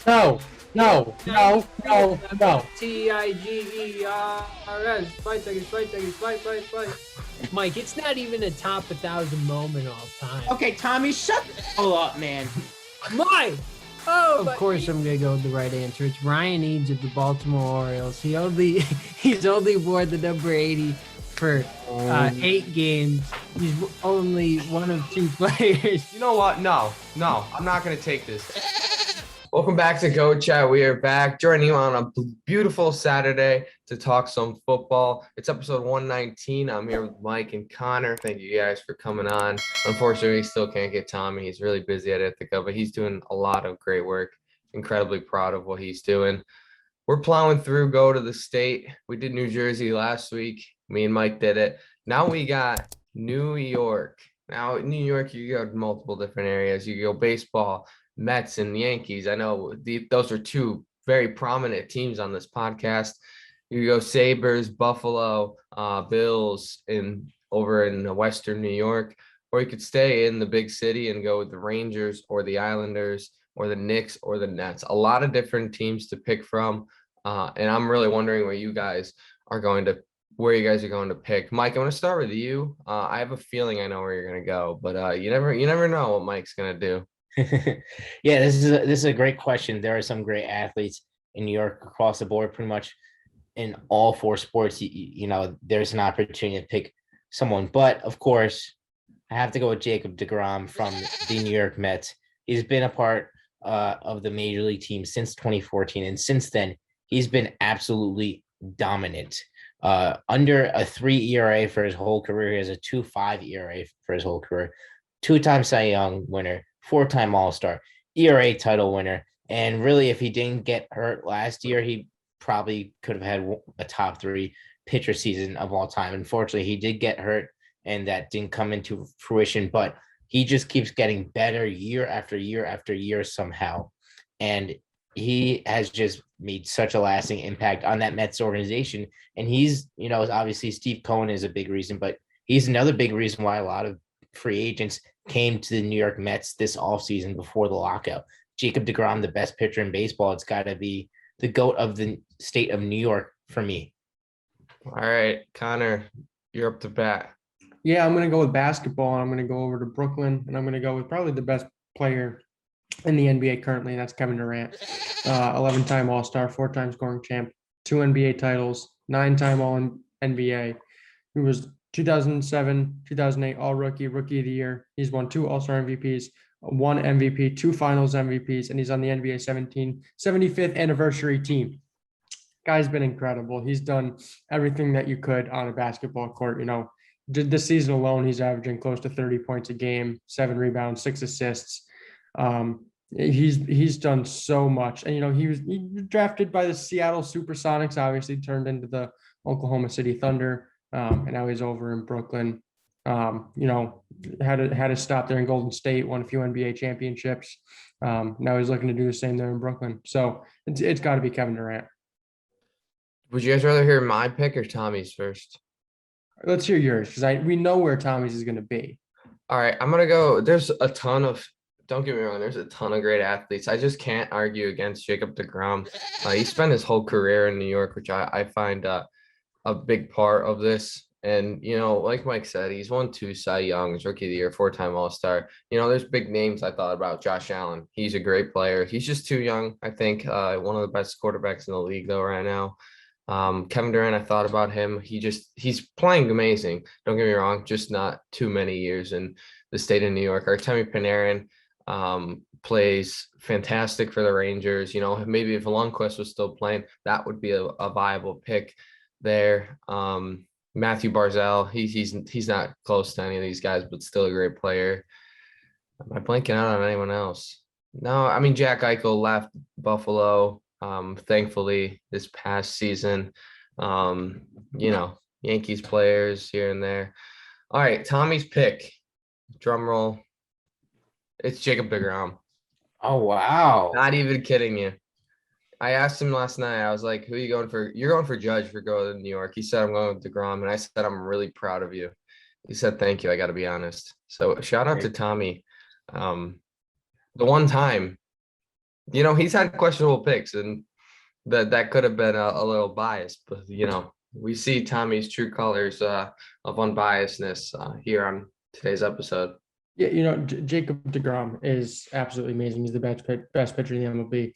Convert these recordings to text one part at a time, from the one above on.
No, no, no, no, no. Tigers. Fight. Mike, it's not even a top 1,000 moment all time. Okay, Tommy, shut the hell up, man. Mike! Oh, of course I'm gonna go with the right answer. It's Ryan Eads of the Baltimore Orioles. He's only wore the number 80 for 8 games. He's only one of 2 players. You know what? No, I'm not going to take this. Welcome back to Go Chat. We are back joining you on a beautiful Saturday to talk some football. It's episode 119. I'm here with Mike and Connor. Thank you guys for coming on. Unfortunately, we still can't get Tommy. He's really busy at Ithaca, but he's doing a lot of great work. Incredibly proud of what he's doing. We're plowing through Go to the State. We did New Jersey last week. Me and Mike did it. Now we got New York. Now, in New York, you go to multiple different areas. You go baseball, Mets and Yankees. I know those are two very prominent teams on this podcast. You go Sabres, Buffalo, Bills over in Western New York, or you could stay in the big city and go with the Rangers or the Islanders or the Knicks or the Nets. A lot of different teams to pick from, and I'm really wondering where you guys are going to pick. Mike, I'm going to start with you. I have a feeling I know where you're going to go, but you never know what Mike's going to do. Yeah, this is a great question. There are some great athletes in New York across the board, pretty much in all 4 sports. You know, there's an opportunity to pick someone, but of course, I have to go with Jacob deGrom from the New York Mets. He's been a part of the major league team since 2014, and since then, he's been absolutely dominant. Under a 3 ERA for his whole career. He has a 2.5 ERA for his whole career. 2-time Cy Young winner, 4-time All-Star, ERA title winner. And really, if he didn't get hurt last year, he probably could have had a top 3 pitcher season of all time. Unfortunately, he did get hurt, and that didn't come into fruition. But he just keeps getting better year after year after year somehow. And he has just made such a lasting impact on that Mets organization. And he's, obviously Steve Cohen is a big reason, but he's another big reason why a lot of free agents came to the New York Mets this offseason before the lockout. Jacob deGrom, the best pitcher in baseball. It's got to be the GOAT of the state of New York for me. All right, Connor, you're up to bat. Yeah, I'm going to go with basketball, and I'm going to go over to Brooklyn, and I'm going to go with probably the best player in the NBA currently, and that's Kevin Durant. 11-time All-Star, 4-time scoring champ, 2 NBA titles, 9-time All-NBA. He was 2007, 2008 All-Rookie, Rookie of the Year. He's won 2 All-Star MVPs, 1 MVP, 2 Finals MVPs, and he's on the NBA 75th anniversary team. Guy's been incredible. He's done everything that you could on a basketball court. This season alone, he's averaging close to 30 points a game, 7 rebounds, 6 assists. He's done so much, and he was drafted by the Seattle Supersonics, obviously turned into the Oklahoma City Thunder, and now he's over in Brooklyn. Had a stop there in Golden State, won a few NBA championships. Now he's looking to do the same there in Brooklyn. So it's got to be Kevin Durant. Would you guys rather hear my pick or Tommy's first? Let's hear yours, because we know where Tommy's is going to be. All right, I'm gonna go. Don't get me wrong, there's a ton of great athletes. I just can't argue against Jacob deGrom. He spent his whole career in New York, which I find a big part of this. And, like Mike said, he's won 2 Cy Youngs, Rookie of the Year, 4-time All-Star. There's big names I thought about. Josh Allen, he's a great player. He's just too young, I think. One of the best quarterbacks in the league, though, right now. Kevin Durant, I thought about him. He's playing amazing. Don't get me wrong, just not too many years in the state of New York. Artemi Panarin plays fantastic for the Rangers. Maybe if Lundqvist was still playing, that would be a viable pick there. Matthew Barzal, he's not close to any of these guys, but still a great player. Am I blanking out on anyone else? No, I mean, Jack Eichel left Buffalo, thankfully, this past season. Yankees players here and there. All right, Tommy's pick. Drum roll. It's Jacob deGrom. Oh, wow. Not even kidding you. I asked him last night. I was like, who are you going for? You're going for Judge for going to New York. He said, I'm going with deGrom. And I said, I'm really proud of you. He said, thank you. I got to be honest. So shout out to Tommy. The one time He's had questionable picks, and that could have been a little biased, but we see Tommy's true colors of unbiasedness here on today's episode. Yeah, Jacob DeGrom is absolutely amazing. He's the best pitcher in the MLB.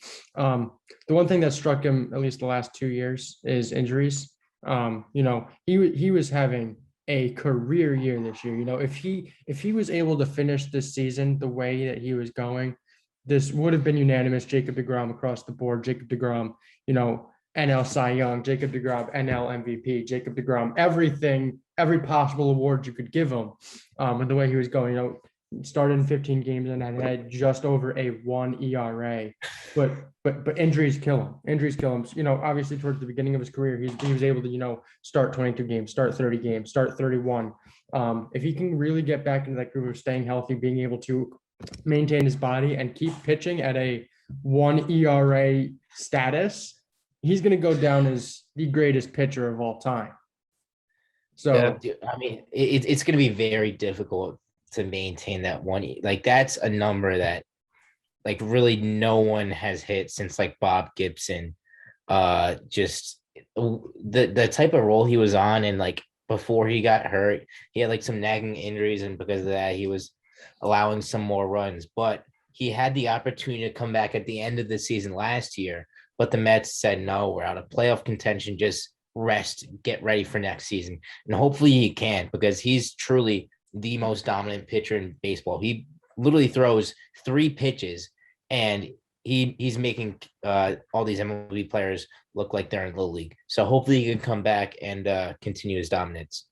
The one thing that struck him, at least the last 2 years, is injuries. He was having a career year this year. If he was able to finish this season the way that he was going, this would have been unanimous. Jacob DeGrom across the board. Jacob DeGrom, NL Cy Young. Jacob DeGrom, NL MVP. Jacob DeGrom, everything, every possible award you could give him. And the way he was going, started in 15 games and had just over a 1 ERA. But injuries kill him. Injuries kill him. Obviously towards the beginning of his career, he was able to, start 22 games, start 30 games, start 31. If he can really get back into that groove of staying healthy, being able to maintain his body and keep pitching at a 1 ERA status, he's going to go down as the greatest pitcher of all time. So, yeah, I mean, it's going to be very difficult to maintain that one. Like, that's a number that, like, really no one has hit since, like, Bob Gibson. Just the type of role he was on, and, like, before he got hurt, he had, like, some nagging injuries, and because of that, he was allowing some more runs. But he had the opportunity to come back at the end of the season last year, but the Mets said, no, we're out of playoff contention. Just rest, get ready for next season. And hopefully he can, because he's truly the most dominant pitcher in baseball. He literally throws 3 pitches, and he's making all these MLB players look like they're in Little League. So hopefully he can come back and continue his dominance.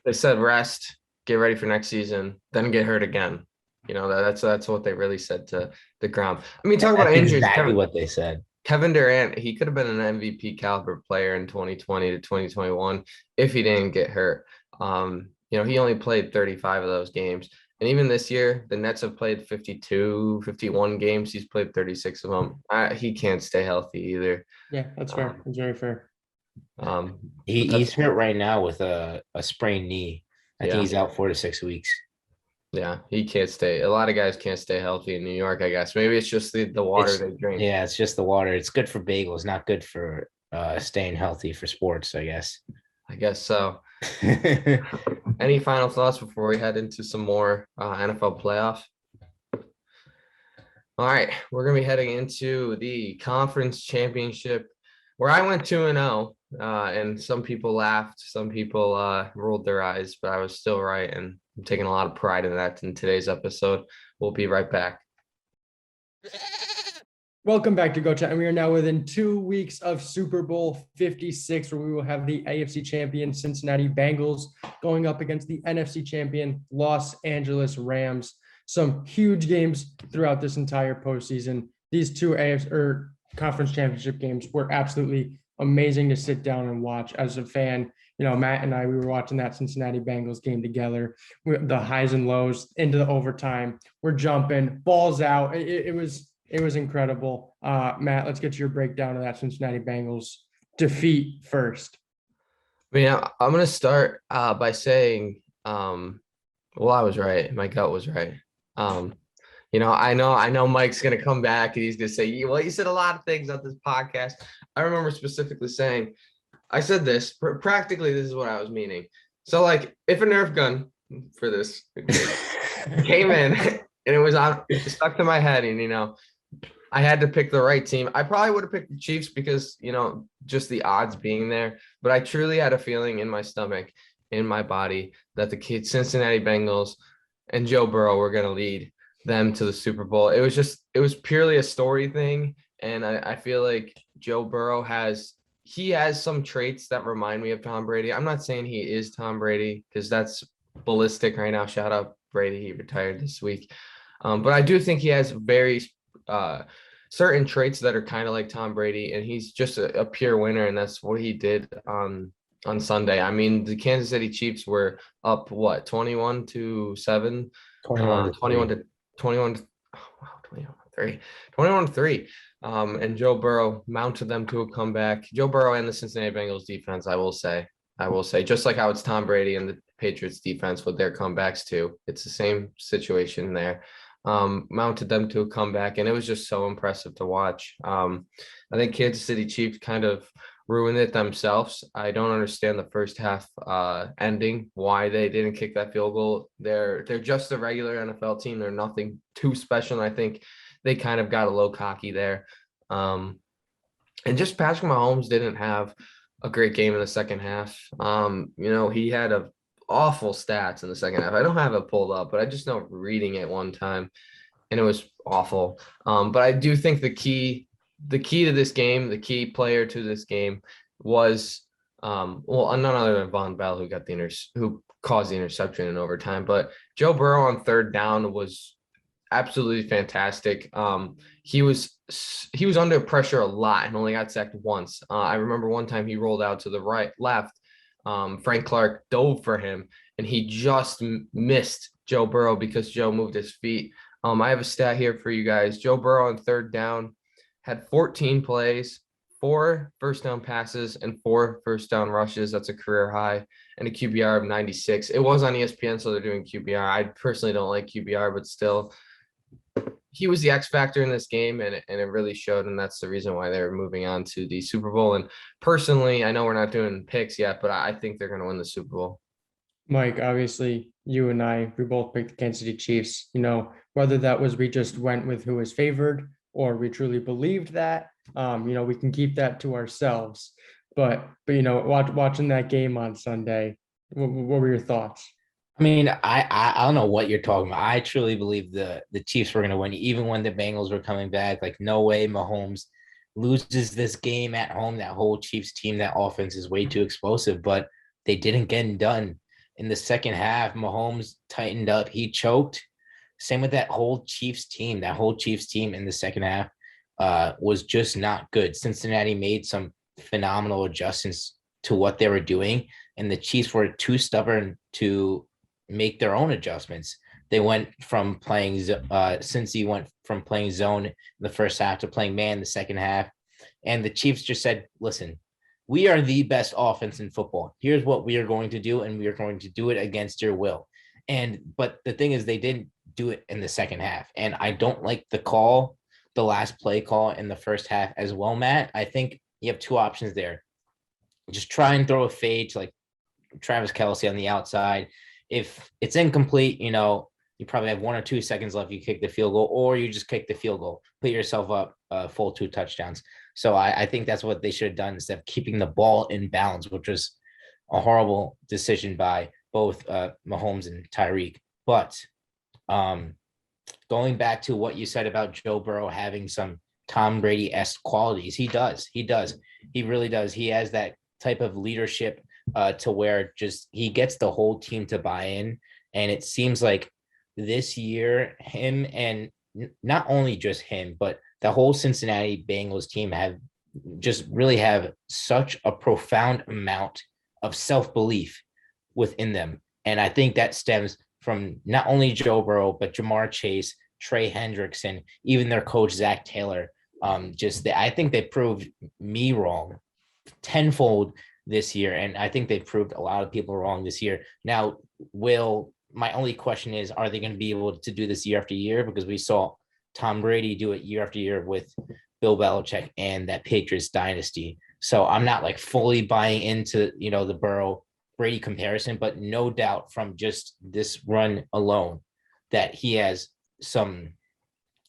They said rest, get ready for next season, then get hurt again. That's what they really said to DeGrom. I mean, talk about injuries. Exactly what they said. Kevin Durant, he could have been an MVP caliber player in 2020 to 2021 if he didn't get hurt. He only played 35 of those games. And even this year, the Nets have played 52, 51 games. He's played 36 of them. He can't stay healthy either. Yeah, that's fair. That's very fair. He's hurt right now with a sprained knee. I think he's out 4 to 6 weeks. Yeah, he can't stay. A lot of guys can't stay healthy in New York, I guess. Maybe it's just the water they drink. Yeah, it's just the water. It's good for bagels, not good for staying healthy for sports, I guess. I guess so. Any final thoughts before we head into some more NFL playoffs? All right, we're going to be heading into the conference championship, where I went 2-0, and some people laughed, some people rolled their eyes, but I was still right, and I'm taking a lot of pride in that in today's episode. We'll be right back. Welcome back to Go Chat, and we are now within 2 weeks of Super Bowl 56, where we will have the AFC champion Cincinnati Bengals going up against the NFC champion Los Angeles Rams. Some huge games throughout this entire postseason. These 2 AFC conference championship games were absolutely amazing to sit down and watch. As a fan, Matt and I, we were watching that Cincinnati Bengals game together. The highs and lows into the overtime. We're jumping, balls out. It was incredible. Matt, let's get your breakdown of that Cincinnati Bengals defeat first. I mean, I'm going to start by saying, I was right. My gut was right. I know Mike's going to come back and he's going to say, well, you said a lot of things on this podcast. I remember specifically saying, I said this, practically this is what I was meaning. So, like, if a Nerf gun for this came in and it stuck to my head, and, I had to pick the right team, I probably would have picked the Chiefs because, just the odds being there. But I truly had a feeling in my stomach, in my body, that the Cincinnati Bengals and Joe Burrow were going to lead them to the Super Bowl. It was purely a story thing. And I feel like Joe Burrow has some traits that remind me of Tom Brady. I'm not saying he is Tom Brady, because that's ballistic right now. Shout out Brady. He retired this week. But I do think he has very certain traits that are kind of like Tom Brady, and he's just a pure winner. And that's what he did on Sunday. I mean, the Kansas City Chiefs were up 21-7, 21-3. And Joe Burrow mounted them to a comeback. Joe Burrow and the Cincinnati Bengals defense, I will say, just like how it's Tom Brady and the Patriots defense with their comebacks too. It's the same situation there. mounted them to a comeback, and it was just so impressive to watch. I think Kansas City Chiefs kind of ruined it themselves. I don't understand the first half ending, why they didn't kick that field goal. They're just a regular NFL team. They're nothing too special. And I think they kind of got a little cocky there. And just Patrick Mahomes didn't have a great game in the second half. He had a awful stats in the second half. I don't have it pulled up, but I just know reading it one time, and it was awful. But I do think the key to this game, the key player to this game was none other than Von Bell, who caused the interception in overtime. But Joe Burrow on third down was absolutely fantastic. He was under pressure a lot and only got sacked once. I remember one time he rolled out to the left. Frank Clark dove for him, and he just missed Joe Burrow because Joe moved his feet. I have a stat here for you guys. Joe Burrow on third down had 14 plays, 4 first down passes, and 4 first down rushes. That's a career high, and a QBR of 96. It was on ESPN, so they're doing QBR. I personally don't like QBR, but still, he was the X factor in this game, and it really showed, and that's the reason why they're moving on to the Super Bowl. And personally, I know we're not doing picks yet, but I think they're going to win the Super Bowl. Mike, obviously, you and we both picked the Kansas City Chiefs. Whether that was we just went with who was favored or we truly believed that, we can keep that to ourselves. But watching that game on Sunday, what were your thoughts? I mean, I don't know what you're talking about. I truly believe the Chiefs were going to win, even when the Bengals were coming back. Like, no way Mahomes loses this game at home. That whole Chiefs team, that offense is way too explosive, but they didn't get it done. In the second half, Mahomes tightened up. He choked. Same with that whole Chiefs team. That whole Chiefs team in the second half was just not good. Cincinnati made some phenomenal adjustments to what they were doing, and the Chiefs were too stubborn to make their own adjustments. They went from playing Cincy went from playing zone in the first half to playing man in the second half, and the Chiefs just said, listen, we are the best offense in football. Here's what we are going to do, and we are going to do it against your will. But the thing is, they didn't do it in the second half, and I don't like the last play call in the first half as well, Matt. I think you have 2 options there. Just try and throw a fade to like Travis Kelce on the outside. If it's incomplete, you probably have 1 or 2 seconds left. You kick the field goal, or you just kick the field goal, put yourself up full 2 touchdowns. So I think that's what they should have done instead of keeping the ball in bounds, which was a horrible decision by both Mahomes and Tyreek. But going back to what you said about Joe Burrow having some Tom Brady-esque qualities, he does. He really does. He has that type of leadership to where just he gets the whole team to buy in. And it seems like this year, him, and not only just him, but the whole Cincinnati Bengals team have such a profound amount of self-belief within them. And I think that stems from not only Joe Burrow, but Jamar Chase, Trey Hendrickson, even their coach, Zach Taylor. I think they proved me wrong tenfold this year. And I think they proved a lot of people wrong this year. Now, my only question is, are they going to be able to do this year after year? Because we saw Tom Brady do it year after year with Bill Belichick and that Patriots dynasty. So I'm not like fully buying into, the Burrow Brady comparison, but no doubt from just this run alone that he has some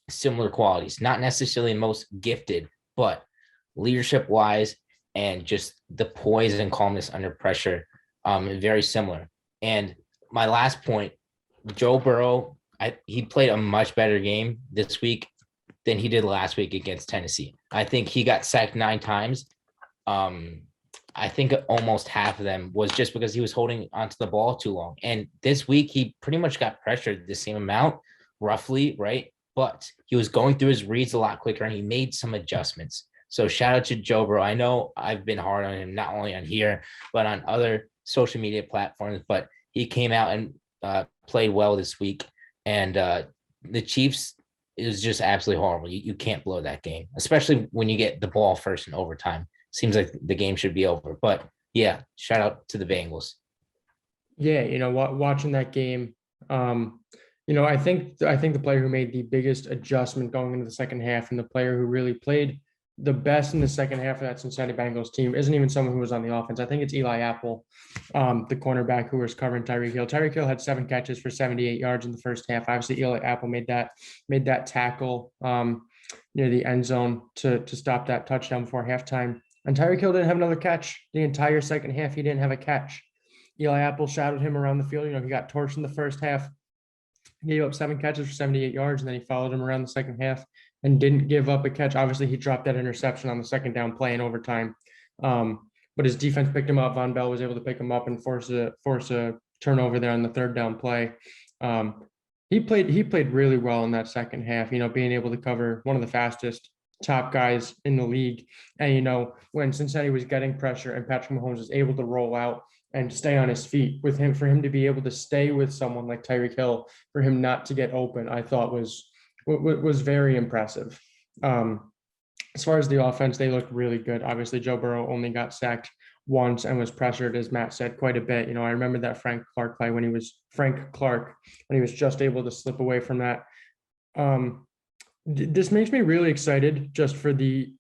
similar qualities, not necessarily most gifted, but leadership wise and just the poise and calmness under pressure, very similar. And my last point, Joe Burrow, he played a much better game this week than he did last week against Tennessee. I think he got sacked 9 times. I think almost half of them was just because he was holding onto the ball too long. And this week, he pretty much got pressured the same amount, roughly, right? But he was going through his reads a lot quicker, and he made some adjustments. So shout out to Joe Burrow. I know I've been hard on him, not only on here, but on other social media platforms. But he came out and played well this week. And the Chiefs is just absolutely horrible. You can't blow that game, especially when you get the ball first in overtime. Seems like the game should be over. But, yeah, shout out to the Bengals. Yeah, watching that game, I think the player who made the biggest adjustment going into the second half and the player who really played the best in the second half of that Cincinnati Bengals team isn't even someone who was on the offense. I think it's Eli Apple, the cornerback who was covering Tyreek Hill. Tyreek Hill had 7 catches for 78 yards in the first half. Obviously, Eli Apple made that tackle near the end zone to stop that touchdown before halftime. And Tyreek Hill didn't have another catch the entire second half. He didn't have a catch. Eli Apple shadowed him around the field. He got torched in the first half. He gave up 7 catches for 78 yards, and then he followed him around the second half and didn't give up a catch. Obviously, he dropped that interception on the second down play in overtime. But his defense picked him up. Von Bell was able to pick him up and force a turnover there on the third down play. He played really well in that second half, being able to cover one of the fastest top guys in the league. And, when Cincinnati was getting pressure and Patrick Mahomes was able to roll out and stay on his feet for him to be able to stay with someone like Tyreek Hill, for him not to get open, I thought was very impressive. As far as the offense, they looked really good. Obviously, Joe Burrow only got sacked once and was pressured, as Matt said, quite a bit. I remember that Frank Clark play when he was just able to slip away from that. This makes me really excited just for the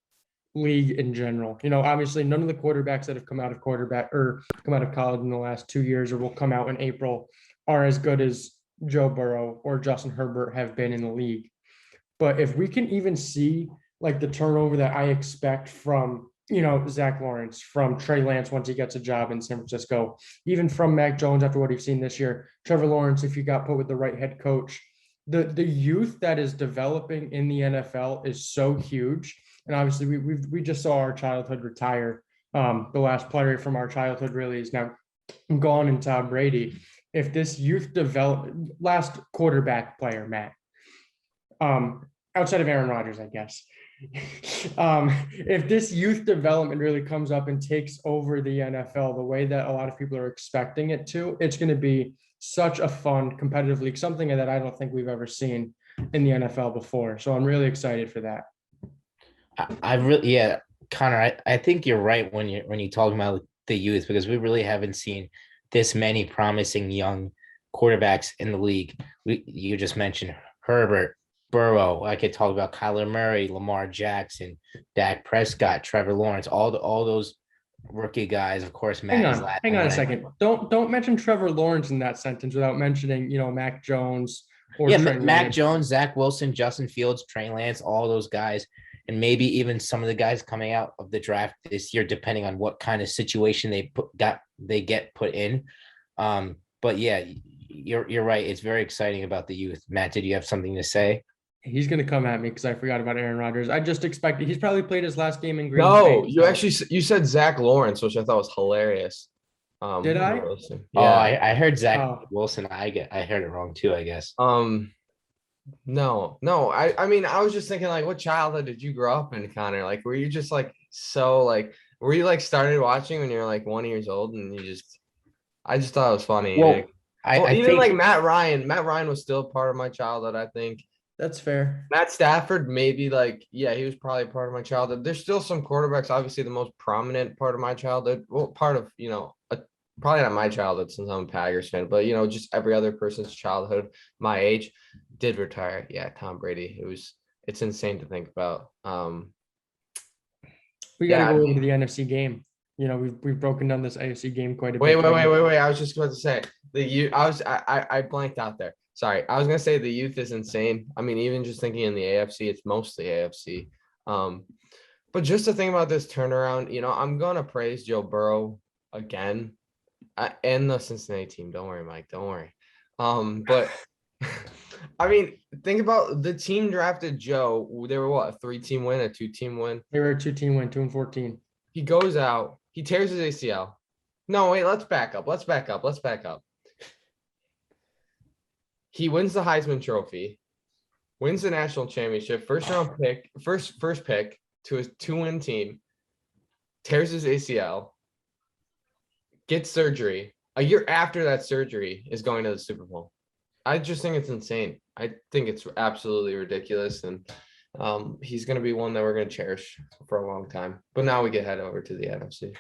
league in general. Obviously none of the quarterbacks that have come out of college in the last 2 years or will come out in April are as good as Joe Burrow or Justin Herbert have been in the league. But if we can even see like the turnover that I expect from, Zach Lawrence, from Trey Lance once he gets a job in San Francisco, even from Mac Jones after what we've seen this year, Trevor Lawrence, if you got put with the right head coach, the youth that is developing in the NFL is so huge. And obviously we just saw our childhood retire. The last player from our childhood really is now gone in Tom Brady. If this last quarterback player, Matt, outside of Aaron Rodgers, I guess, if this youth development really comes up and takes over the NFL the way that a lot of people are expecting it to, it's going to be such a fun competitive league, something that I don't think we've ever seen in the NFL before. So I'm really excited for that. Yeah, Connor, I think you're right when you talk about the youth, because we really haven't seen this many promising young quarterbacks in the league. You just mentioned Herbert, Burrow. I could talk about Kyler Murray, Lamar Jackson, Dak Prescott, Trevor Lawrence, all those rookie guys. Of course, Hang on a second. Don't mention Trevor Lawrence in that sentence without mentioning, Mac Jones or Trey Mac Jones, Zach Wilson, Justin Fields, Trey Lance, all those guys. And maybe even some of the guys coming out of the draft this year, depending on what kind of situation they get put in. But yeah, you're right. It's very exciting about the youth. Matt, did you have something to say? He's going to come at me because I forgot about Aaron Rodgers. I just expected he's probably played his last game in Green Bay. No, you said Zach Lawrence, which I thought was hilarious. Did I? Yeah. Oh, I heard Zach Wilson. I heard it wrong too, I guess. No. I mean, I was just thinking, like, what childhood did you grow up in, Connor? Like, were you just like were you like started watching when you were like 1 year old and I just thought it was funny. Well, I even think, like Matt Ryan was still part of my childhood, I think. That's fair. Matt Stafford, maybe he was probably part of my childhood. There's still some quarterbacks, obviously the most prominent part of my childhood. Well, part of, probably not my childhood since I'm a Packers fan, but, just every other person's childhood, my age, did retire. Yeah, Tom Brady. It's insane to think about. We got to go over to the NFC game. We've broken down this AFC game quite a bit. Wait. I was just about to say I blanked out there. Sorry. I was going to say the youth is insane. I mean, even just thinking in the AFC, it's mostly AFC. But just to think about this turnaround, I'm going to praise Joe Burrow again and the Cincinnati team. Don't worry, Mike. Don't worry. But I mean, think about the team drafted Joe. They were what, a 3-team win, a 2-team win? They were a 2-team win, 2-14. He goes out, he tears his ACL. No, wait, let's back up. He wins the Heisman Trophy, wins the national championship, first pick to his 2-win team, tears his ACL, gets surgery. A year after that surgery is going to the Super Bowl. I just think it's insane. I think it's absolutely ridiculous. And he's going to be one that we're going to cherish for a long time. But now we get head over to the NFC.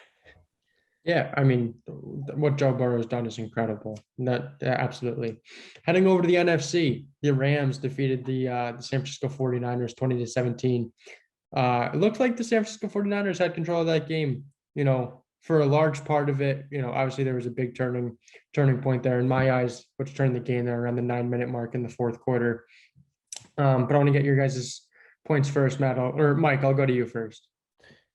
Yeah, I mean, what Joe Burrow has done is incredible. That absolutely. Heading over to the NFC, the Rams defeated the San Francisco 49ers 20-17. It looked like the San Francisco 49ers had control of that game, for a large part of it. Obviously there was a big turning point there in my eyes, which turned the game there around the 9-minute mark in the fourth quarter. But I want to get your guys' points first, Matt, or Mike, I'll go to you first.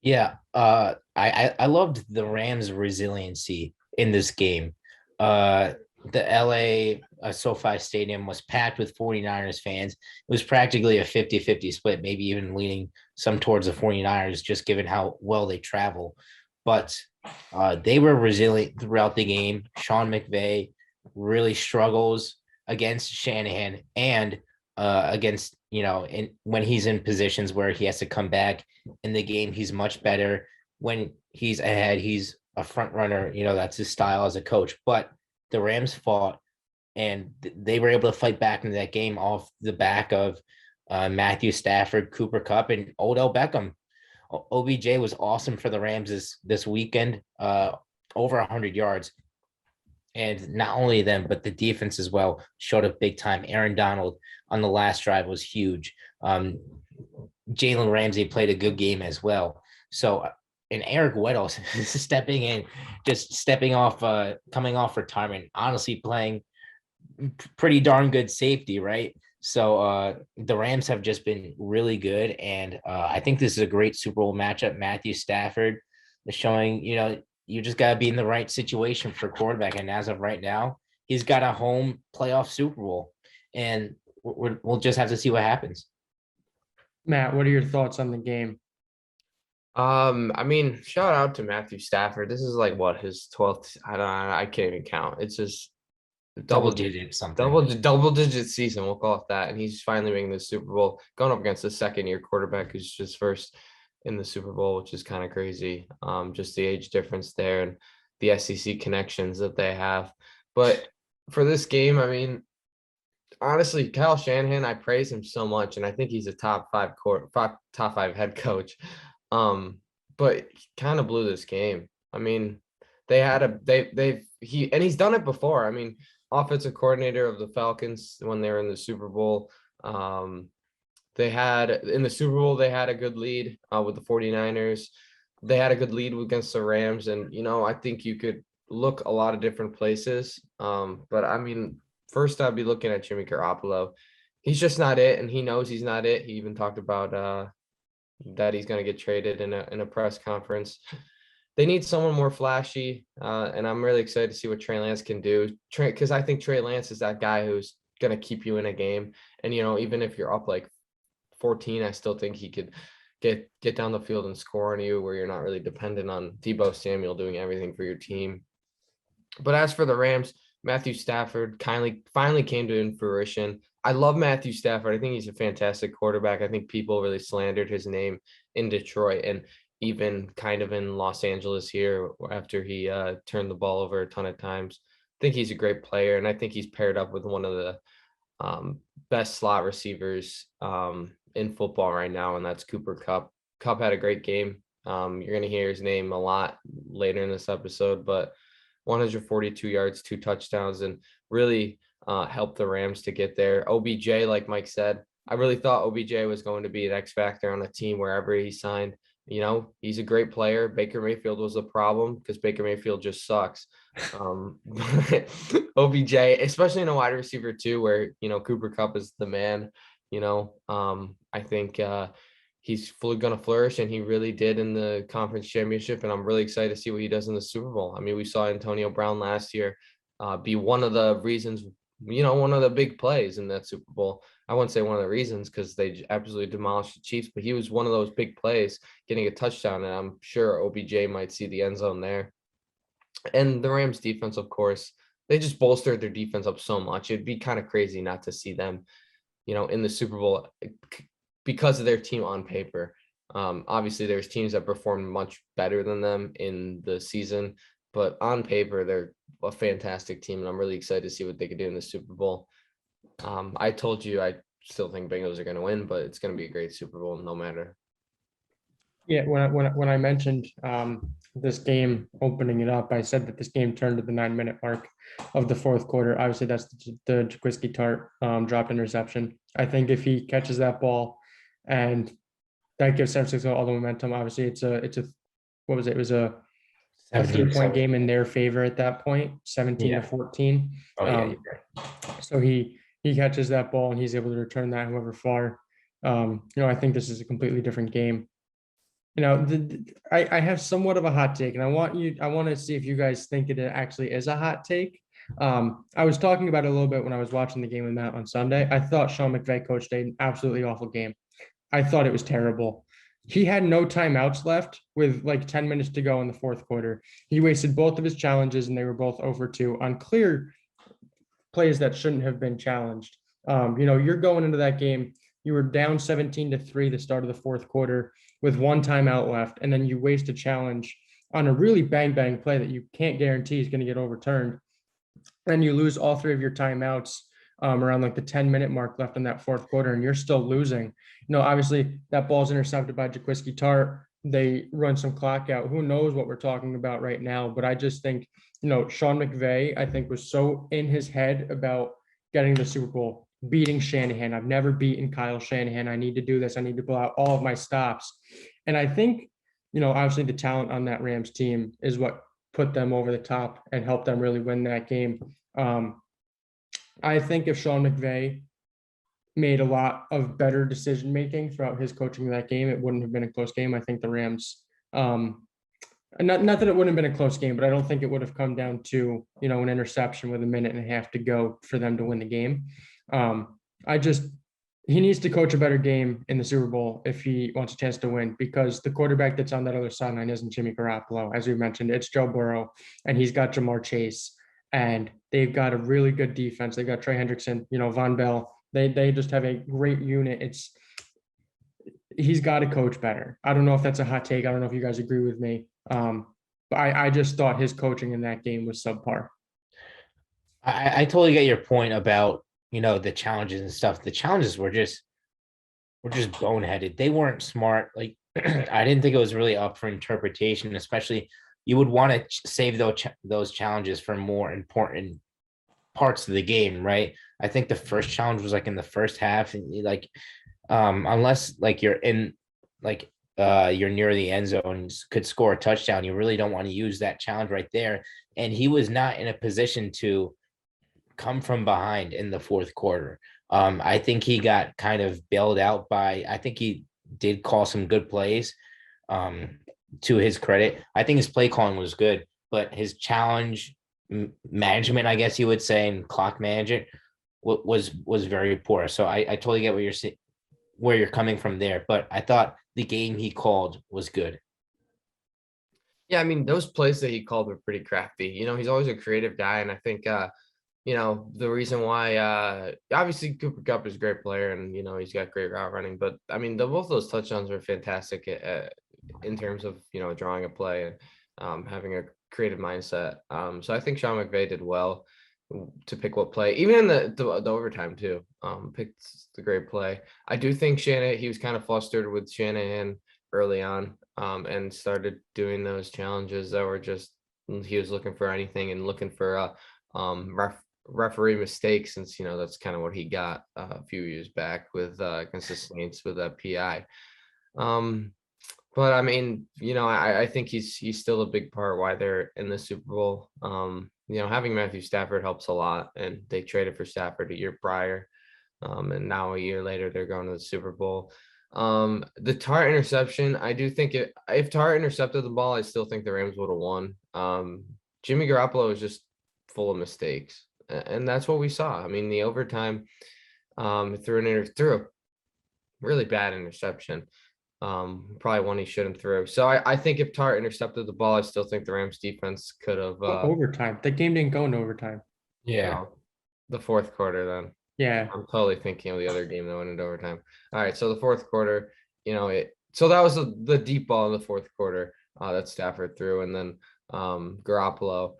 Yeah, I loved the Rams' resiliency in this game. The LA SoFi Stadium was packed with 49ers fans. It was practically a 50-50 split, maybe even leaning some towards the 49ers, just given how well they travel. But they were resilient throughout the game. Sean McVay really struggles against Shanahan and against, when he's in positions where he has to come back in the game, he's much better. When he's ahead, he's a front runner. That's his style as a coach. But the Rams fought, and they were able to fight back into that game off the back of Matthew Stafford, Cooper Kupp, and Odell Beckham. OBJ was awesome for the Rams this weekend, over 100 yards. And not only them, but the defense as well showed up big time. Aaron Donald on the last drive was huge. Jalen Ramsey played a good game as well. So, and Eric Weddle stepping in, just stepping off, coming off retirement, honestly playing pretty darn good safety, right? So the Rams have just been really good. And I think this is a great Super Bowl matchup. Matthew Stafford is showing, you just got to be in the right situation for quarterback. And as of right now, he's got a home playoff Super Bowl. And we'll just have to see what happens. Matt, what are your thoughts on the game? I mean, shout out to Matthew Stafford. This is like what, his 12th. I can't even count. It's just Double digit something. double digit season. We'll call it that. And he's finally making the Super Bowl, going up against the second-year quarterback who's just first in the Super Bowl, which is kind of crazy. Just the age difference there and the SEC connections that they have. But for this game, I mean, honestly, Kyle Shanahan, I praise him so much, and I think he's a top five head coach. But he kind of blew this game. I mean, he's done it before. I mean, offensive coordinator of the Falcons when they were in the Super Bowl. They had a good lead with the 49ers. They had a good lead against the Rams. And, I think you could look a lot of different places. But I mean, first I'd be looking at Jimmy Garoppolo. He's just not it. And he knows he's not it. He even talked about that he's going to get traded in a press conference. They need someone more flashy, and I'm really excited to see what Trey Lance can do. Because I think Trey Lance is that guy who's going to keep you in a game. And, even if you're up like 14, I still think he could get down the field and score on you where you're not really dependent on Deebo Samuel doing everything for your team. But as for the Rams, Matthew Stafford finally came to fruition. I love Matthew Stafford. I think he's a fantastic quarterback. I think people really slandered his name in Detroit and even kind of in Los Angeles here after he turned the ball over a ton of times. I think he's a great player, and I think he's paired up with one of the best slot receivers in football right now, and that's Cooper Kupp. Kupp had a great game. You're going to hear his name a lot later in this episode, but 142 yards, 2 touchdowns, and really helped the Rams to get there. OBJ, like Mike said, I really thought OBJ was going to be an X factor on the team wherever he signed. He's a great player. Baker Mayfield was a problem because Baker Mayfield just sucks. OBJ, especially in a wide receiver too, where, Cooper Kupp is the man, I think he's fully going to flourish, and he really did in the conference championship. And I'm really excited to see what he does in the Super Bowl. I mean, we saw Antonio Brown last year be one of the reasons, one of the big plays in that Super Bowl. I wouldn't say one of the reasons because they absolutely demolished the Chiefs, but he was one of those big plays getting a touchdown. And I'm sure OBJ might see the end zone there. And the Rams defense, of course, they just bolstered their defense up so much. It'd be kind of crazy not to see them, in the Super Bowl because of their team on paper. Obviously, there's teams that performed much better than them in the season, but on paper, they're a fantastic team, and I'm really excited to see what they could do in the Super Bowl. I told you I still think Bengals are going to win, but it's going to be a great Super Bowl no matter. Yeah, when I mentioned this game opening it up. I said that this game turned to the 9-minute mark of the fourth quarter. Obviously, that's the Jaquiski Tart dropped interception. I think if he catches that ball and that gives San Francisco all the momentum, obviously it's a what was it? It was a 15-point game in their favor at that point, 17-14. Oh, yeah. So he catches that ball and he's able to return that however far. I think this is a completely different game. I have somewhat of a hot take, and I want to see if you guys think it actually is a hot take. I was talking about it a little bit when I was watching the game with Matt on Sunday. I thought Sean McVay coached an absolutely awful game. I thought it was terrible. He had no timeouts left with like 10 minutes to go in the fourth quarter. He wasted both of his challenges, and they were both over 2 on clear plays that shouldn't have been challenged. You're going into that game. You were down 17-3 the start of the fourth quarter with 1 timeout left, and then you waste a challenge on a really bang play that you can't guarantee is going to get overturned. And you lose all 3 of your timeouts around like the 10-minute mark left in that fourth quarter, and you're still losing. Obviously that ball's intercepted by Jaquiski Tart. They run some clock out. Who knows what we're talking about right now? But I just think, Sean McVay, I think, was so in his head about getting the Super Bowl, beating Shanahan. I've never beaten Kyle Shanahan. I need to do this. I need to blow out all of my stops. And I think, obviously the talent on that Rams team is what put them over the top and helped them really win that game. I think if Sean McVay made a lot of better decision making throughout his coaching of that game, it wouldn't have been a close game. I think the Rams, not that it wouldn't have been a close game, but I don't think it would have come down to, an interception with 1.5 minutes to go for them to win the game. He needs to coach a better game in the Super Bowl if he wants a chance to win, because the quarterback that's on that other sideline isn't Jimmy Garoppolo. As we mentioned, it's Joe Burrow, and he's got Jamar Chase, and they've got a really good defense. They've got Trey Hendrickson, Von Bell. They just have a great unit. He's got to coach better. I don't know if that's a hot take. I don't know if you guys agree with me. But I just thought his coaching in that game was subpar. I totally get your point about, the challenges and stuff. The challenges were just boneheaded. They weren't smart. Like, I didn't think it was really up for interpretation, especially you would want to save those challenges for more important parts of the game, right? I think the first challenge was like in the first half, and unless like you're in you're near the end zone, could score a touchdown, you really don't want to use that challenge right there. And he was not in a position to come from behind in the fourth quarter. I think he got kind of bailed out I think he did call some good plays. To his credit, I think his play calling was good, but his challenge management, I guess you would say, and clock management was very poor. So I totally get where you're coming from there, but I thought the game he called was good. Yeah, I mean, those plays that he called were pretty crafty. He's always a creative guy, and I think the reason why obviously Cooper Kupp is a great player, and he's got great route running, but I mean, both those touchdowns were fantastic in terms of drawing a play and having a creative mindset. So I think Sean McVay did well to pick what play, even in the overtime too. Picked the great play. I do think he was kind of flustered with Shanahan early on, and started doing those challenges that were just, he was looking for anything and looking for referee mistakes, since that's kind of what he got a few years back with consistent with that PI. But I mean, I think he's still a big part why they're in the Super Bowl. Having Matthew Stafford helps a lot, and they traded for Stafford a year prior, and now a year later they're going to the Super Bowl. The Tart interception, I do think if Tart intercepted the ball, I still think the Rams would have won. Jimmy Garoppolo is just full of mistakes, and that's what we saw. I mean, the overtime, threw a really bad interception. Probably one he shouldn't throw. So I think if Tart intercepted the ball, I still think the Rams defense could have overtime. The game didn't go into overtime. Yeah. The fourth quarter then. Yeah. I'm totally thinking of the other game that went into overtime. All right, so the fourth quarter, so that was the deep ball in the fourth quarter that Stafford threw, and then Garoppolo,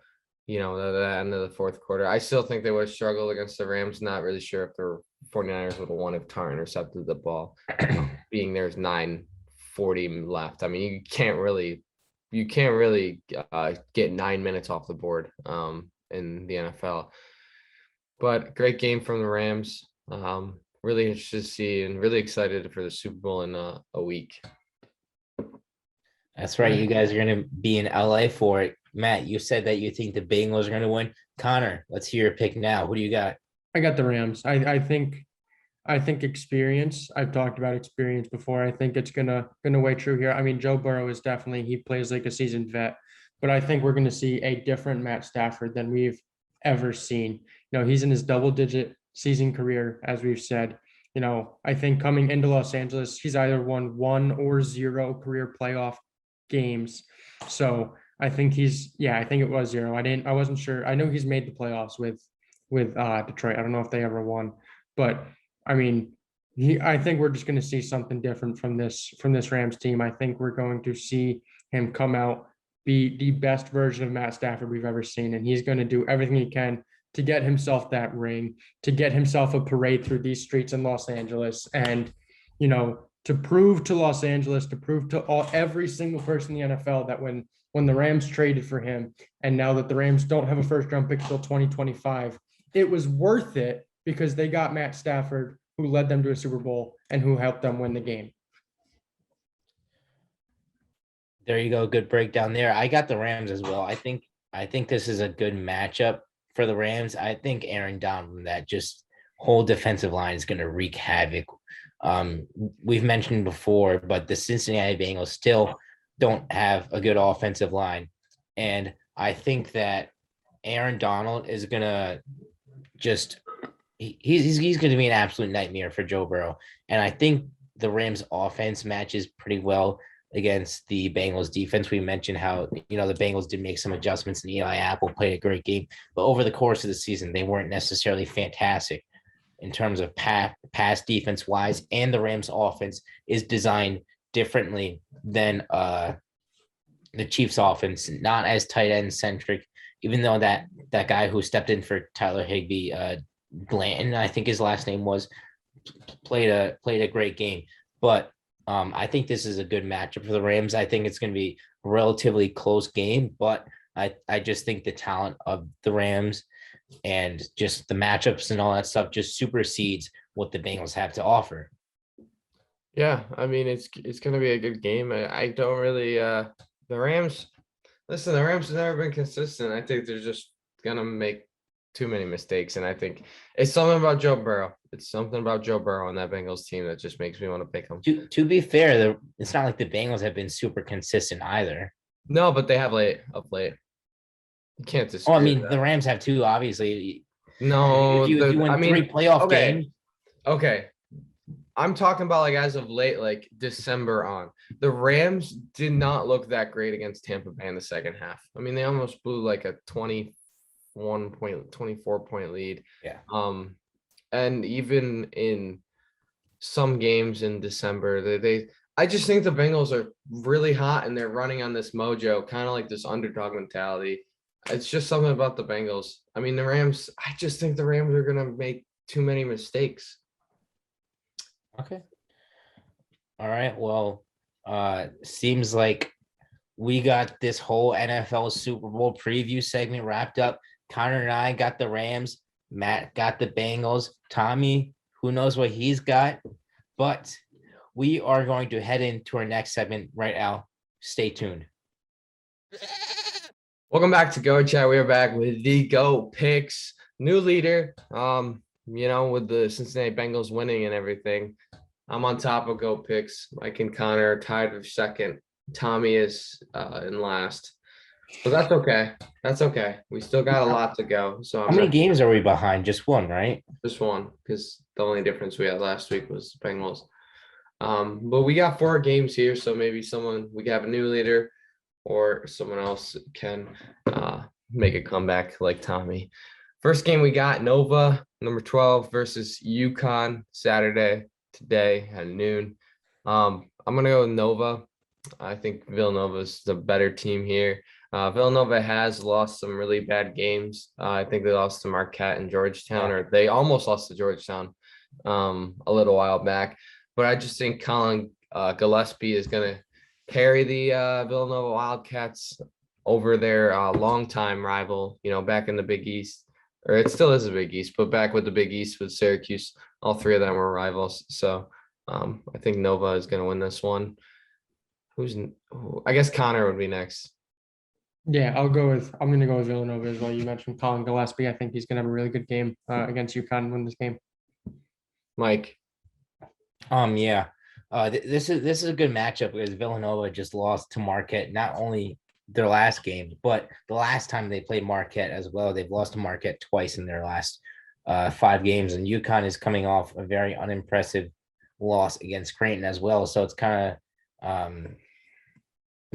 the end of the fourth quarter. I still think they would have struggled against the Rams. Not really sure if the 49ers would have won if Tart intercepted the ball, being there's 9:40 left. I mean, you can't really you can't really get 9 minutes off the board in the NFL. But great game from the Rams. Really interested to see and really excited for the Super Bowl in a week. That's right. You guys are going to be in LA for it. Matt, you said that you think the Bengals are going to win. Connor, let's hear your pick now. Who do you got? I got the Rams. I think experience. I've talked about experience before. I think it's gonna weigh true here. I mean, Joe Burrow is definitely he plays like a seasoned vet, but I think we're gonna see a different Matt Stafford than we've ever seen. He's in his double-digit season career, as we've said. I think coming into Los Angeles, he's either won 1 or 0 career playoff games. So I think I think it was 0. I wasn't sure. I know he's made the playoffs with Detroit. I don't know if they ever won, but I mean, I think we're just going to see something different from this Rams team. I think we're going to see him come out, be the best version of Matt Stafford we've ever seen, and he's going to do everything he can to get himself that ring, to get himself a parade through these streets in Los Angeles, and to prove to Los Angeles, to prove to every single person in the NFL that when the Rams traded for him, and now that the Rams don't have a first round pick until 2025, it was worth it because they got Matt Stafford, who led them to a Super Bowl and who helped them win the game. There you go. Good breakdown there. I got the Rams as well. I think this is a good matchup for the Rams. I think Aaron Donald, that just whole defensive line is going to wreak havoc. We've mentioned before, but the Cincinnati Bengals still don't have a good offensive line. And I think that Aaron Donald is going to just he's going to be an absolute nightmare for Joe Burrow. And I think the Rams offense matches pretty well against the Bengals defense. We mentioned how, the Bengals did make some adjustments and Eli Apple played a great game, but over the course of the season, they weren't necessarily fantastic in terms of pass defense wise. And the Rams offense is designed differently than the Chiefs offense, not as tight end centric, even though that guy who stepped in for Tyler Higbee, Blanton, I think his last name was, played a great game. But I think this is a good matchup for the Rams. I think it's going to be a relatively close game, but I just think the talent of the Rams and just the matchups and all that stuff just supersedes what the Bengals have to offer. Yeah, I mean, it's going to be a good game. I don't really the Rams. Listen, the Rams have never been consistent. I think they're just going to make too many mistakes, and I think it's something about Joe Burrow. It's something about Joe Burrow on that Bengals team that just makes me want to pick him. To be fair, it's not like the Bengals have been super consistent either. No, but they have of late. You can't disagree. Oh, I mean, the Rams have too, obviously. No, if you win 3 playoff games. Okay. I'm talking about like as of late, like December on. The Rams did not look that great against Tampa Bay in the second half. I mean, they almost blew like a 24-point lead. Yeah. And even in some games in December, I just think the Bengals are really hot and they're running on this mojo, kind of like this underdog mentality. It's just something about the Bengals. I mean, the Rams, I just think the Rams are going to make too many mistakes. Okay. All right. Well, seems like we got this whole NFL Super Bowl preview segment wrapped up. Connor and I got the Rams. Matt got the Bengals. Tommy, who knows what he's got? But we are going to head into our next segment right now. Stay tuned. Welcome back to Go Chat. We are back with the Go Picks. New leader. With the Cincinnati Bengals winning and everything, I'm on top of Go Picks. Mike and Connor are tied for second. Tommy is in last. But that's okay. That's okay. We still got a lot to go. So how many games are we behind? Just one, right? Just one, because the only difference we had last week was Bengals. But we got 4 games here, so maybe we can have a new leader or someone else can make a comeback like Tommy. First game we got Nova, number 12 versus UConn Saturday today at noon. I'm going to go with Nova. I think Villanova's the better team here. Villanova has lost some really bad games. I think they lost to Marquette and Georgetown, or they almost lost to Georgetown a little while back. But I just think Colin Gillespie is going to carry the Villanova Wildcats over their longtime rival, back in the Big East, or it still is a Big East, but back with the Big East with Syracuse, all three of them were rivals. So I think Nova is going to win this one. I guess Connor would be next. Yeah, I'm going to go with Villanova as well. You mentioned Colin Gillespie. I think he's going to have a really good game against UConn and win this game. Mike. Yeah. This is a good matchup because Villanova just lost to Marquette, not only their last game, but the last time they played Marquette as well. They've lost to Marquette twice in their last 5 games, and UConn is coming off a very unimpressive loss against Creighton as well. So it's kind of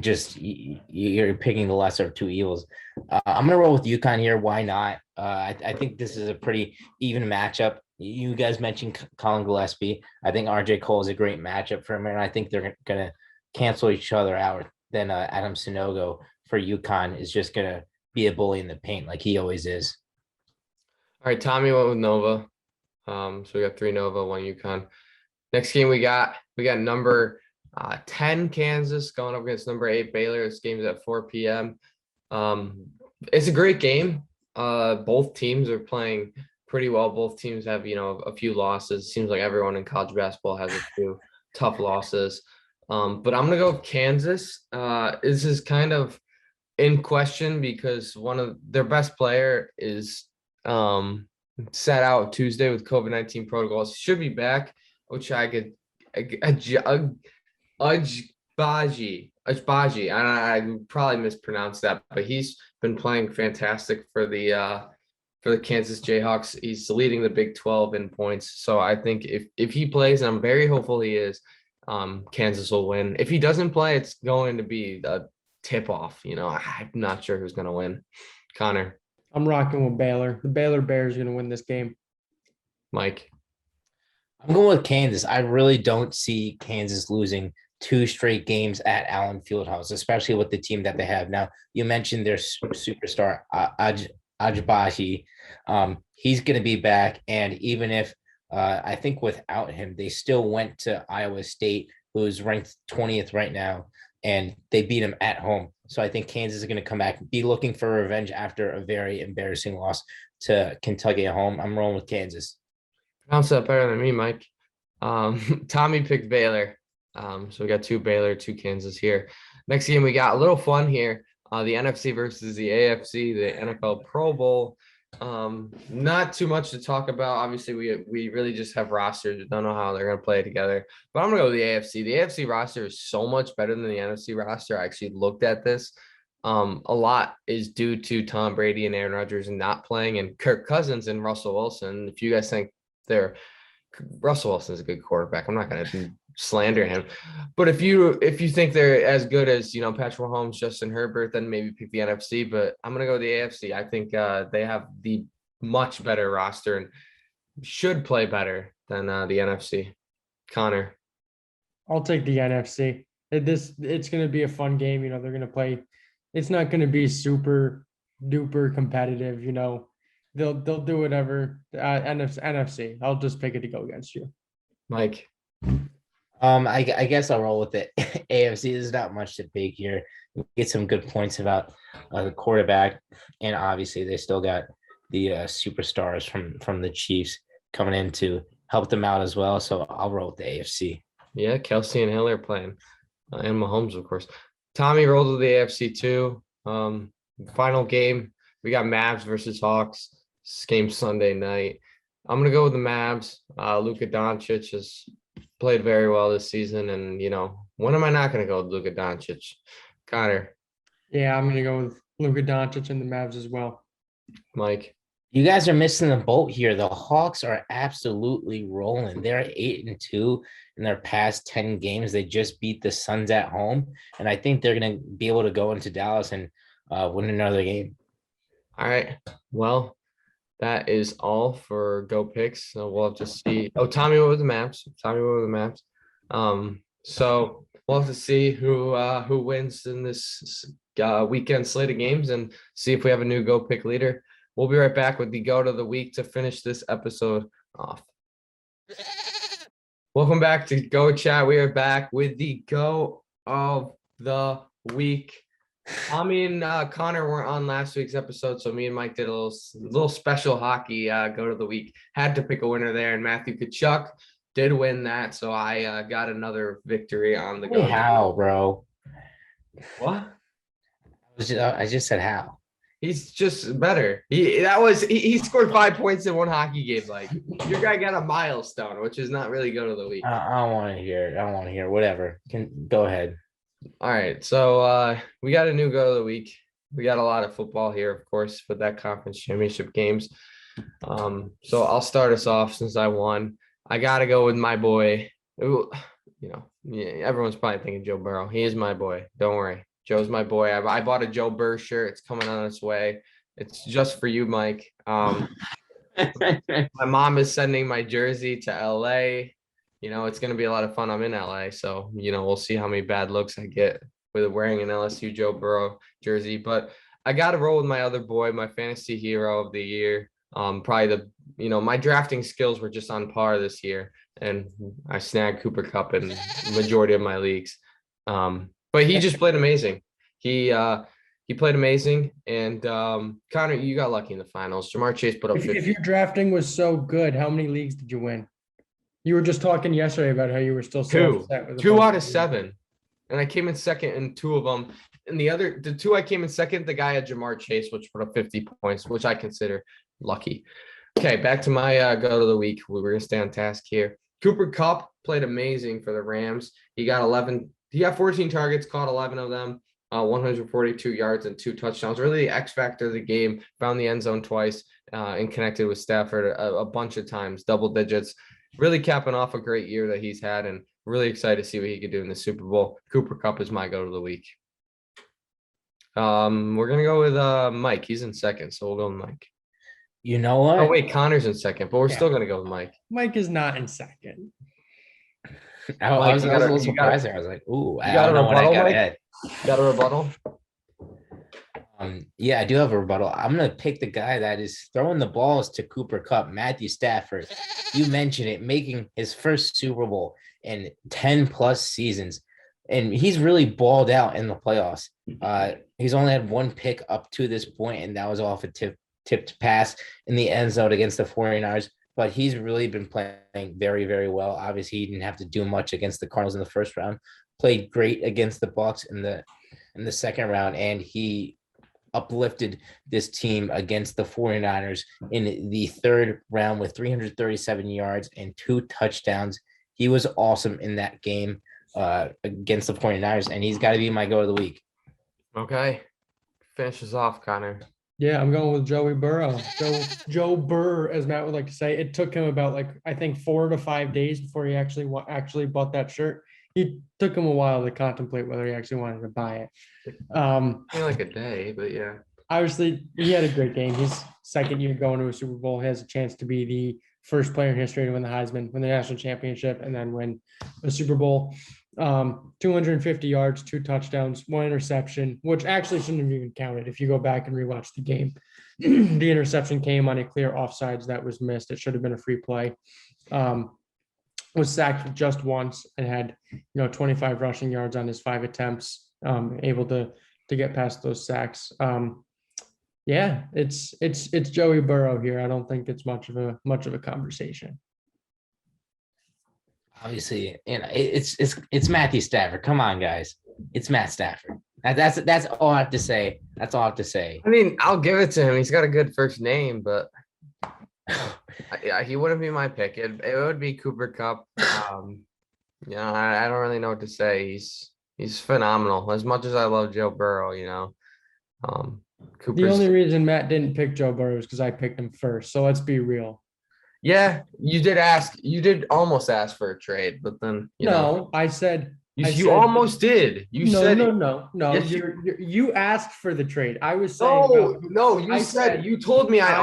just you're picking the lesser of two evils. I'm gonna roll with UConn here. Why not? I think this is a pretty even matchup. You guys mentioned Colin Gillespie. I think RJ Cole is a great matchup for him, and I think they're gonna cancel each other out. Then Adam Sinogo for UConn is just gonna be a bully in the paint like he always is. All right, Tommy went with Nova. So we got 3 Nova, 1 UConn. Next game we got number 10 Kansas going up against number 8 Baylor. This game's at 4 p.m. It's a great game. Both teams are playing pretty well. Both teams have, a few losses. It seems like everyone in college basketball has a few tough losses. But I'm gonna go with Kansas. This is kind of in question because one of their best player is sat out Tuesday with COVID-19 protocols. He should be back, which I probably mispronounced that, but he's been playing fantastic for the Kansas Jayhawks. He's leading the Big 12 in points. So I think if he plays, and I'm very hopeful he is, Kansas will win. If he doesn't play, it's going to be a tip-off. I'm not sure who's going to win. Connor. I'm rocking with Baylor. The Baylor Bears are going to win this game. Mike. I'm going with Kansas. I really don't see Kansas losing 2 straight games at Allen Fieldhouse, especially with the team that they have now. You mentioned their superstar Ajbahi. He's going to be back, and even if I think without him, they still went to Iowa State, who's ranked 20th right now, and they beat him at home. So I think Kansas is going to come back, be looking for revenge after a very embarrassing loss to Kentucky at home. I'm rolling with Kansas. Pronounce that better than me, Mike. Tommy picked Baylor. So we got 2 Baylor, 2 Kansas here. Next game, we got a little fun here. The NFC versus the AFC, the NFL Pro Bowl. Not too much to talk about. Obviously, we really just have rosters. We don't know how they're going to play together. But I'm going to go with the AFC. The AFC roster is so much better than the NFC roster. I actually looked at this. A lot is due to Tom Brady and Aaron Rodgers not playing, and Kirk Cousins and Russell Wilson. If you guys think Russell Wilson is a good quarterback, I'm not going to slander him. But if you think they're as good as Patrick Mahomes, Justin Herbert, then maybe pick the NFC. But I'm gonna go with the AFC. I think they have the much better roster and should play better than the NFC. Connor. I'll take the NFC. It's gonna be a fun game. They're gonna play. It's not gonna be super duper competitive. They'll do whatever. NFC. I'll just pick it to go against you. Mike. I guess I'll roll with it. AFC, there's not much to pick here. We get some good points about the quarterback, and obviously they still got the superstars from the Chiefs coming in to help them out as well. So I'll roll with the AFC. Yeah, Kelsey and Hill are playing, and Mahomes, of course. Tommy rolled with the AFC too. Final game, we got Mavs versus Hawks. This game Sunday night. I'm gonna go with the Mavs. Luka Doncic has played very well this season, and when am I not going to go with Luka Doncic? Connor. Yeah, I'm going to go with Luka Doncic and the Mavs as well. Mike. You guys are missing the boat here. The Hawks are absolutely rolling. They're 8-2 in their past 10 games. They just beat the Suns at home, and I think they're going to be able to go into Dallas and win another game. All right. Well, that is all for Go Picks. So we'll have to see. Oh, Tommy went with the Mavs. So we'll have to see who wins in this weekend slate of games and see if we have a new Go Pick leader. We'll be right back with the Goat of the Week to finish this episode off. Welcome back to Go Chat. We are back with the Goat of the week. Tommy and Connor weren't on last week's episode, so me and Mike did a little special hockey go to the week. Had to pick a winner there, and Matthew Kachuk did win that, so I got another victory on the Hey, go. how, bro? What? I just said how. He's just better. He scored 5 points in one hockey game. Like, your guy got a milestone, which is not really go to the week. I don't want to hear it. I don't want to hear it. Whatever. Go ahead. All right, so we got a new go of the week. We got a lot of football here, of course, for that conference championship games. So I'll start us off since I won. I gotta go with my boy. Everyone's probably thinking Joe Burrow. He is my boy. Don't worry, Joe's my boy. I bought a Joe Burrow shirt. It's coming on its way. It's just for you, Mike. My mom is sending my jersey to LA. It's going to be a lot of fun. I'm in LA, so, we'll see how many bad looks I get with wearing an LSU Joe Burrow jersey. But I got to roll with my other boy, my fantasy hero of the year. Probably my drafting skills were just on par this year, and I snagged Cooper Kupp in the majority of my leagues. But he just played amazing. He played amazing, and Connor, you got lucky in the finals. Jamar Chase put up 50. If your drafting was so good, how many leagues did you win? You were just talking yesterday about how you were still so upset with two out of 7, and I came in second in 2 of them. And the 2 I came in second, the guy had Jamar Chase, which put up 50 points, which I consider lucky. Okay, back to my go to the week. We're gonna stay on task here. Cooper Kupp played amazing for the Rams. He got 14 targets, caught 11 of them, 142 yards and 2 touchdowns. Really the X factor of the game. Found the end zone twice and connected with Stafford a bunch of times, double digits. Really capping off a great year that he's had, and really excited to see what he could do in the Super Bowl. Cooper Kupp is my go to the week. We're gonna go with Mike. He's in second, so we'll go with Mike. You know what? Oh wait, Connor's in second, but we're still gonna go with Mike. Mike is not in second. I was a little surprised there. I was like, "Ooh, I got don't a know what I rebuttal, got Mike? ahead." Got a rebuttal? Yeah, I do have a rebuttal. I'm gonna pick the guy that is throwing the balls to Cooper Kupp, Matthew Stafford. You mentioned it, making his first Super Bowl in 10 plus seasons, and he's really balled out in the playoffs. He's only had 1 pick up to this point, and that was off a tipped pass in the end zone against the 49ers. But he's really been playing very, very well. Obviously, he didn't have to do much against the Cardinals in the first round. Played great against the Bucs in the second round, and he uplifted this team against the 49ers in the third round with 337 yards and 2 touchdowns. He was awesome in that game against the 49ers, and he's got to be my go of the week. Okay. Finishes off, Connor. Yeah, I'm going with Joey Burrow. Joe Burr, as Matt would like to say. It took him about I think 4 to 5 days before he actually bought that shirt. It took him a while to contemplate whether he actually wanted to buy it. Like a day, but yeah. Obviously, he had a great game. His second year going to a Super Bowl. He has a chance to be the first player in history to win the Heisman, win the national championship, and then win a Super Bowl. 250 yards, 2 touchdowns, 1 interception, which actually shouldn't have even counted if you go back and rewatch the game. The interception came on a clear offsides that was missed. It should have been a free play. Was sacked just once and had 25 rushing yards on his 5 attempts. Able to get past those sacks. Yeah, it's Joey Burrow here. I don't think it's much of a conversation. Obviously, it's Matthew Stafford. Come on, guys. It's Matt Stafford. That's all I have to say. That's all I have to say. I mean, I'll give it to him. He's got a good first name, but yeah, he wouldn't be my pick. It would be Cooper Kupp. I don't really know what to say. He's phenomenal. As much as I love Joe Burrow, The only reason Matt didn't pick Joe Burrow is because I picked him first. So let's be real. Yeah, you did almost ask for a trade, but then I said you almost did. You said no. Yes, you asked for the trade. I was saying you told me I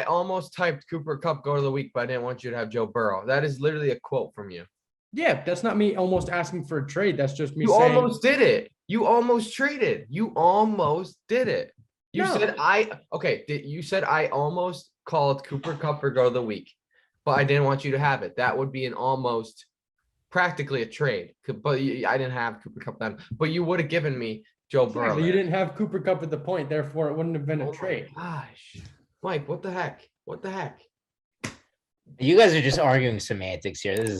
almost typed Cooper Kupp go to the week, but I didn't want you to have Joe Burrow. That is literally a quote from you. Yeah, that's not me almost asking for a trade. That's just me saying you almost did it. You almost traded. You almost did it. You said you said I almost called Cooper Kupp for go of the week, but I didn't want you to have it. That would be an almost practically a trade. But I didn't have Cooper Kupp then. But you would have given me Joe Burrow. Exactly. You didn't have Cooper Kupp at the point, therefore it wouldn't have been a trade. Gosh, Mike, what the heck? What the heck? You guys are just arguing semantics here. This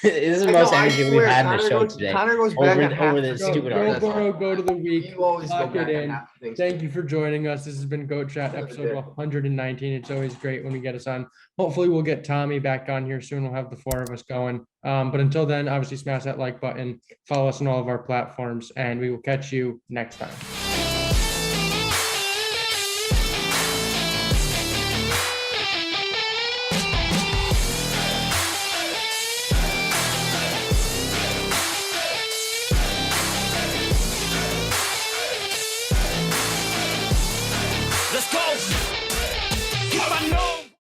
is the I most know, I energy we've swear, had in the Connor show goes- today. Connor goes back Over, on half over the the show. stupid Go That's all. Burrow, go to the week. You always go Lock back it on in. half the things. Thank you for joining us. This has been Goat Chat episode 119. It's always great when we get us on. Hopefully we'll get Tommy back on here soon. We'll have the 4 of us going. But until then, obviously smash that like button, follow us on all of our platforms, and we will catch you next time.